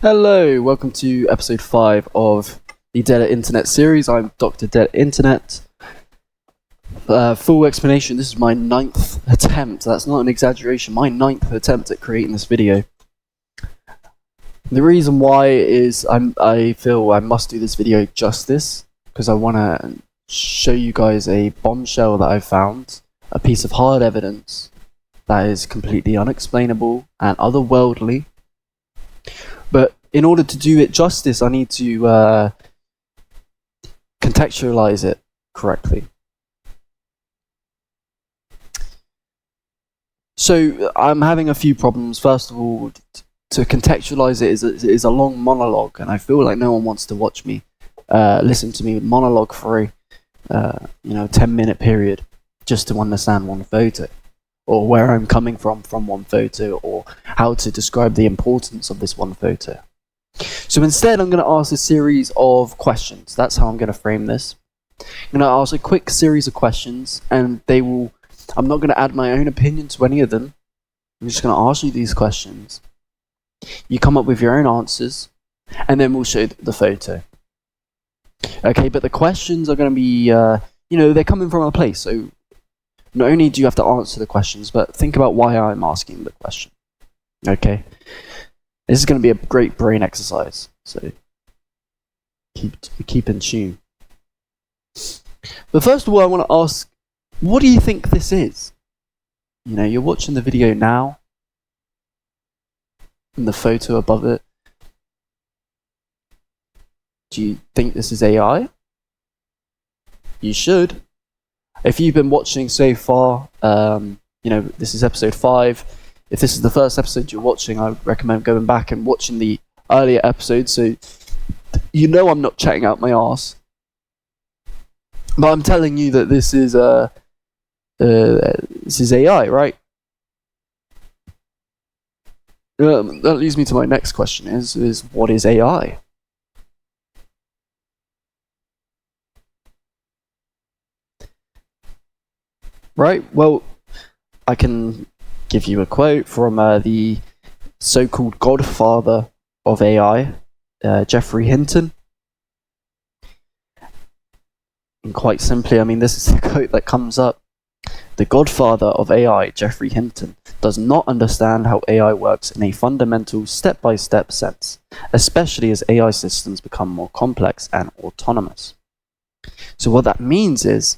Hello, welcome to episode 5 of the Dead at Internet series. I'm Dr. Dead at Internet. Full explanation, this is my 9th attempt, that's not an exaggeration, my 9th attempt at creating this video. The reason why is I feel I must do this video justice, because I want to show you guys a bombshell that I found, a piece of hard evidence that is completely unexplainable and otherworldly. But in order to do it justice, I need to contextualize it correctly. So I'm having a few problems. First of all, to contextualize it is a long monologue, and I feel like no one wants to watch me listen to me monologue for a 10-minute period just to understand one photo, or where I'm coming from one photo, or how to describe the importance of this one photo. So instead, I'm going to ask a series of questions. That's how I'm going to frame this. I'm going to ask a quick series of questions, and I'm not going to add my own opinion to any of them. I'm just going to ask you these questions. You come up with your own answers, and then we'll show the photo. Okay, but the questions are going to be, they're coming from a place, so not only do you have to answer the questions, but think about why I'm asking the question. Okay? This is going to be a great brain exercise, so keep in tune. But first of all, I want to ask, what do you think this is? You're watching the video now, and the photo above it. Do you think this is AI? You should. If you've been watching so far, this is episode 5. If this is the first episode you're watching, I would recommend going back and watching the earlier episodes, so I'm not chatting out my arse. But I'm telling you that this is AI, right? That leads me to my next question: is what is AI? Right. Well, I can give you a quote from the so-called godfather of AI, Geoffrey Hinton. And quite simply, this is the quote that comes up. The godfather of AI, Geoffrey Hinton, does not understand how AI works in a fundamental step-by-step sense, especially as AI systems become more complex and autonomous. So what that means is,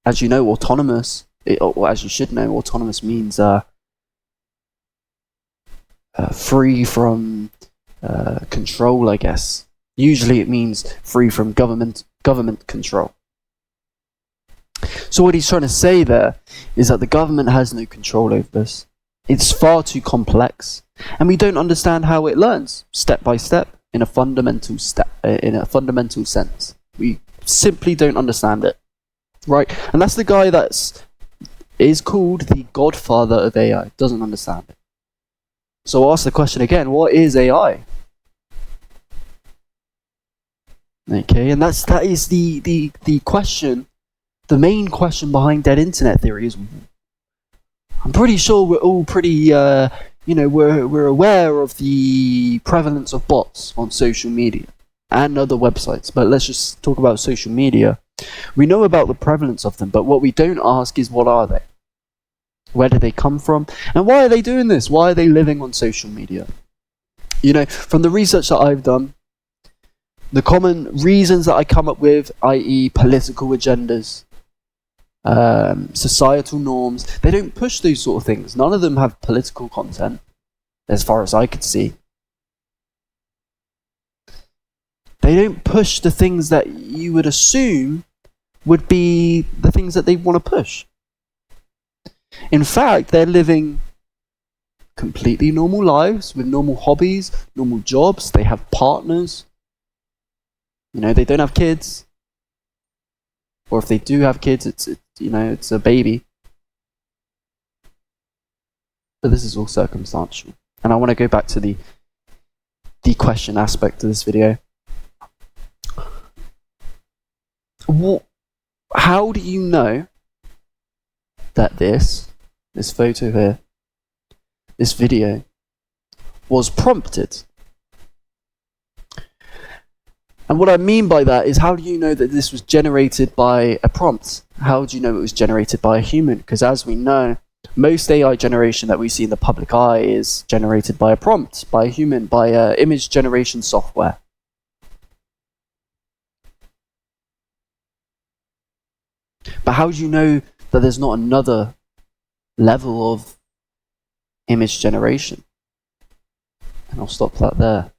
as you know, as you should know, autonomous means free from control, I guess. Usually it means free from government control. So what he's trying to say there is that the government has no control over this. It's far too complex, and we don't understand how it learns step by step in a fundamental sense. We simply don't understand it, right? And that's the guy is called the godfather of AI. Doesn't understand it. So I'll ask the question again: what is AI? Okay, and that is the question. The main question behind dead internet theory is, I'm pretty sure we're all pretty, we're aware of the prevalence of bots on social media and other websites, but let's just talk about social media. We know about the prevalence of them, but what we don't ask is, what are they? Where do they come from? And why are they doing this? Why are they living on social media? From the research that I've done, the common reasons that I come up with, i.e. political agendas, societal norms, they don't push those sort of things. None of them have political content, as far as I could see. They don't push the things that you would assume would be the things that they want to push. In fact, they're living completely normal lives with normal hobbies, normal jobs. They have partners. They don't have kids. Or if they do have kids, it's a baby. But this is all circumstantial. And I want to go back to the question aspect of this video. How do you know that this photo here, this video, was prompted. And what I mean by that is, how do you know that this was generated by a prompt? How do you know it was generated by a human? Because as we know, most AI generation that we see in the public eye is generated by a prompt, by a human, by image generation software. But how do you know that there's not another level of image generation? And I'll stop that there.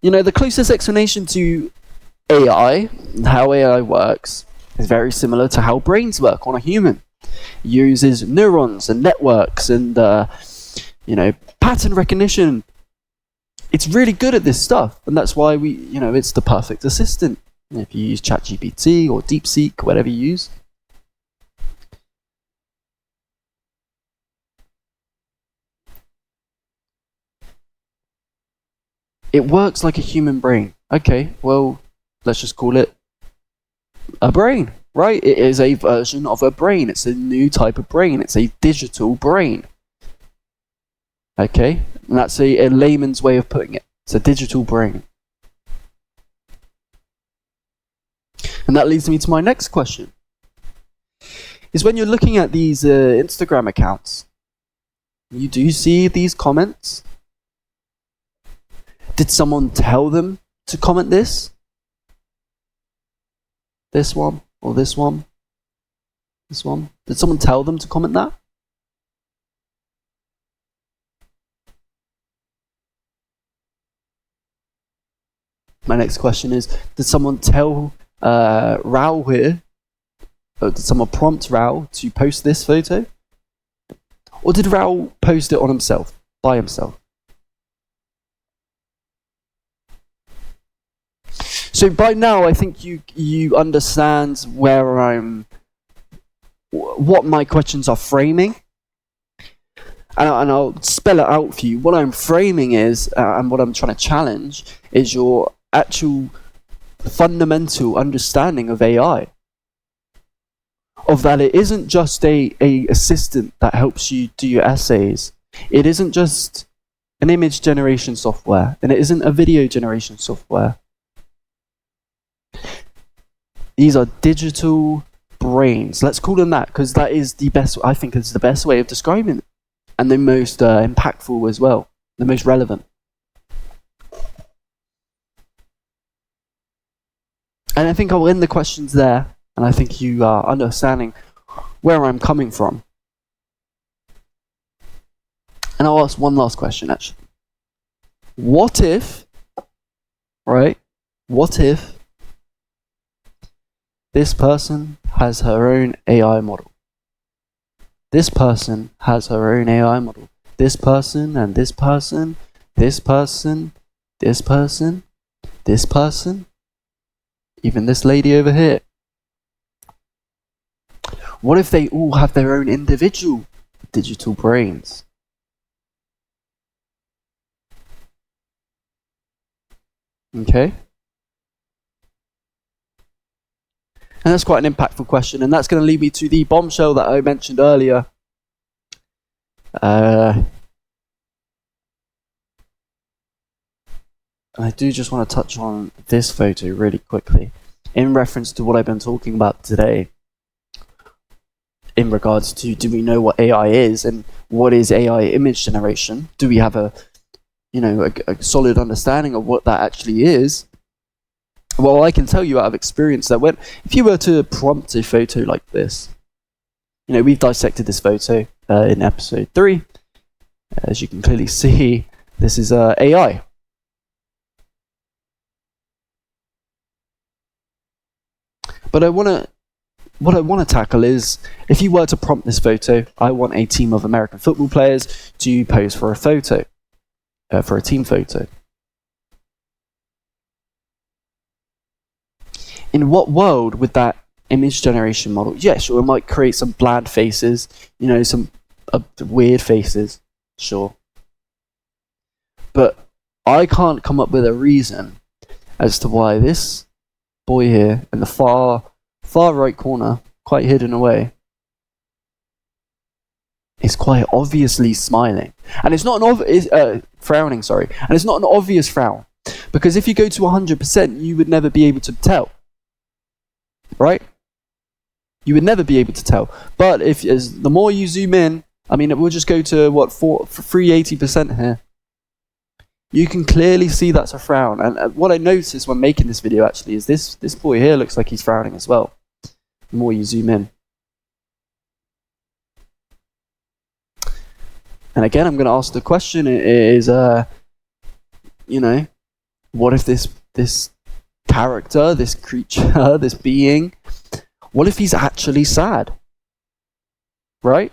You know, the closest explanation to AI, how AI works, is very similar to how brains work on a human. It uses neurons and networks and, pattern recognition. It's really good at this stuff, and that's why it's the perfect assistant. If you use ChatGPT or DeepSeek, whatever you use. It works like a human brain. Okay, well, let's just call it a brain, right? It is a version of a brain. It's a new type of brain. It's a digital brain. Okay, and that's a layman's way of putting it. It's a digital brain. And that leads me to my next question. Is when you're looking at these Instagram accounts, you do see these comments? Did someone tell them to comment this? This one? Or this one? This one? Did someone tell them to comment that? My next question is, did someone tell Raoul here, or did someone prompt Raoul to post this photo? Or did Raoul post it on himself, by himself? So by now, I think you understand what my questions are framing, and I'll spell it out for you. What I'm framing is, and what I'm trying to challenge, is your actual fundamental understanding of AI. Of that, it isn't just a assistant that helps you do your essays. It isn't just an image generation software, and it isn't a video generation software. These are digital brains. Let's call them that, because that is the best. I think is the best way of describing it, and the most impactful as well, the most relevant. And I think I'll end the questions there, and I think you are understanding where I'm coming from. And I'll ask one last question, actually. What if, right? What if this person has her own AI model? This person has her own AI model. This person and this person, this person, this person, this person, even this lady over here. What if they all have their own individual digital brains? Okay? And that's quite an impactful question, and that's going to lead me to the bombshell that I mentioned earlier. I do just want to touch on this photo really quickly, in reference to what I've been talking about today, in regards to, do we know what AI is, and what is AI image generation? Do we have a solid understanding of what that actually is? Well, I can tell you out of experience that if you were to prompt a photo like this, we've dissected this photo in episode 3. As you can clearly see, this is AI. But what I want to tackle is, if you were to prompt this photo, I want a team of American football players to pose for a photo, for a team photo. In what world would that image generation model? Yeah, sure, it might create some bland faces, some weird faces, sure. But I can't come up with a reason as to why this boy here in the far right corner, quite hidden away, is quite obviously smiling, and it's not an frowning. Sorry, and it's not an obvious frown, because if you go to 100%, you would never be able to tell, right? You would never be able to tell. But the more you zoom in, I mean, we'll just go to 380% here. You can clearly see that's a frown, and what I noticed when making this video actually is this boy here looks like he's frowning as well. The more you zoom in. And again, I'm going to ask the question: is what if this character, this creature, this being, what if he's actually sad? Right?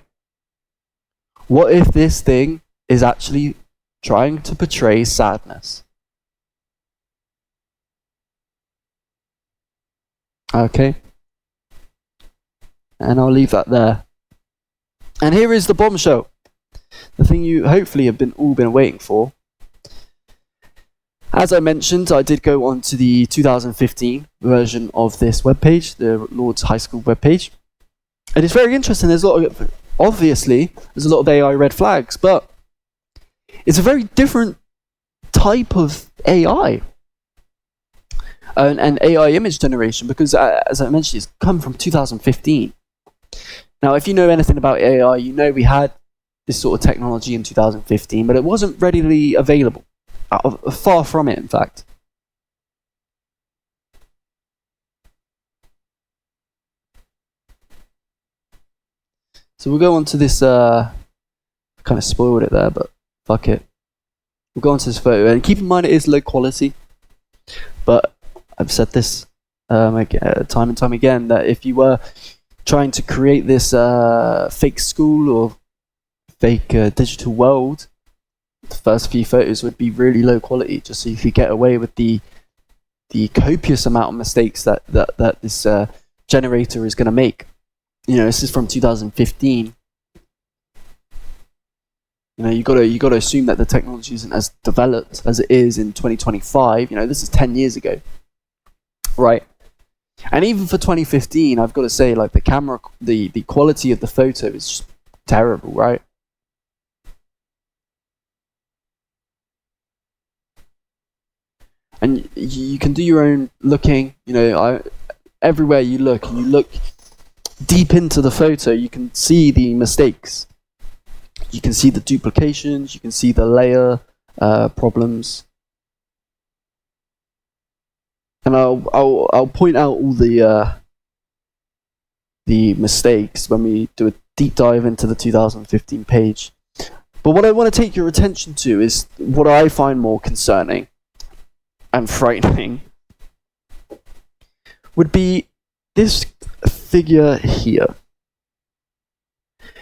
What if this thing is actually trying to portray sadness? Okay. And I'll leave that there. And here is the bombshell. The thing you hopefully have all been waiting for. As I mentioned, I did go on to the 2015 version of this webpage, the Lord's High School webpage. And it's very interesting. Obviously, there's a lot of AI red flags, but it's a very different type of AI. And AI image generation, because as I mentioned, it's come from 2015. Now, if you know anything about AI, you know we had this sort of technology in 2015, but it wasn't readily available. Far from it, in fact. So we'll go on to this, kind of spoiled it there, but fuck it. We'll go on to this photo, and keep in mind it is low quality, but I've said this time and time again, that if you were trying to create this fake school or fake digital world, the first few photos would be really low quality, just so you could get away with the copious amount of mistakes that this generator is going to make. This is from 2015. You got to assume that the technology isn't as developed as it is in 2025. This is 10 years ago, right? And even for 2015, I've got to say, like, the camera, the quality of the photo is just terrible, right? And you can do your own looking. Everywhere you look, and you look deep into the photo, you can see the mistakes. You can see the duplications. You can see the layer problems. And I'll point out all the mistakes when we do a deep dive into the 2015 page. But what I want to take your attention to is what I find more concerning and frightening would be this figure here.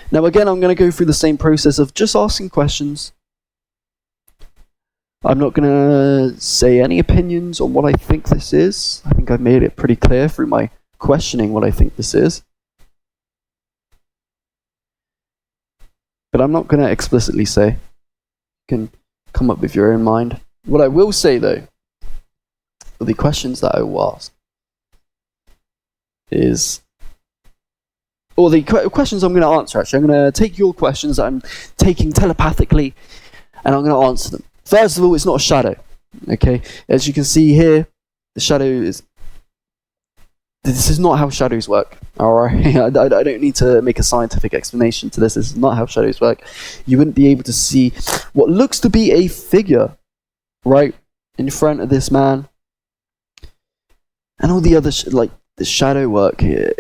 Now again, I'm going to go through the same process of just asking questions. I'm not going to say any opinions on what I think this is. I think I've made it pretty clear through my questioning what I think this is. But I'm not going to explicitly say. You can come up with your own mind. What I will say, though, for the questions that I will ask is, or the questions I'm going to answer, actually, I'm going to take your questions that I'm taking telepathically, and I'm going to answer them. First of all, it's not a shadow, okay? As you can see here, the shadow is... This is not how shadows work, alright? I don't need to make a scientific explanation to this. This is not how shadows work. You wouldn't be able to see what looks to be a figure right in front of this man. And all the other, like the shadow work here.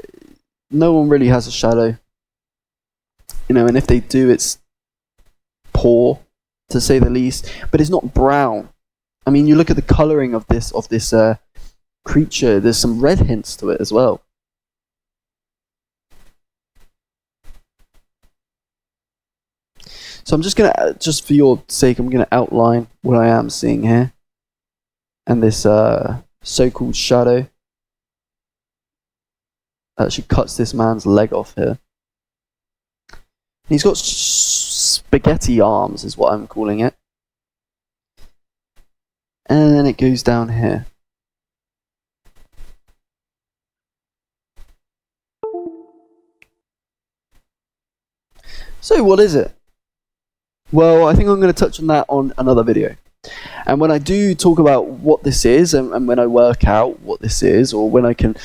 No one really has a shadow. And if they do, it's poor, to say the least. But it's not brown. I mean, you look at the colouring of this creature, there's some red hints to it as well. So I'm just gonna, just for your sake, I'm gonna outline what I am seeing here, and this so-called shadow actually cuts this man's leg off here. And he's got spaghetti arms, is what I'm calling it, and then it goes down here. So what is it? Well, I think I'm going to touch on that on another video. And when I do talk about what this is, and when I work out what this is, or when I can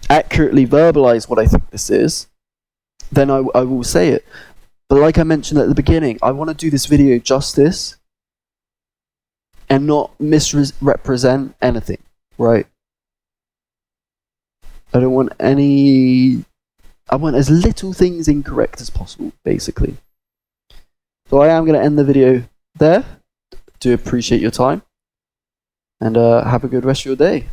accurately verbalize what I think this is, then I will say it. But like I mentioned at the beginning, I want to do this video justice and not misrepresent anything, right? I don't want any... I want as little things incorrect as possible, basically. So I am going to end the video there. Do appreciate your time. And have a good rest of your day.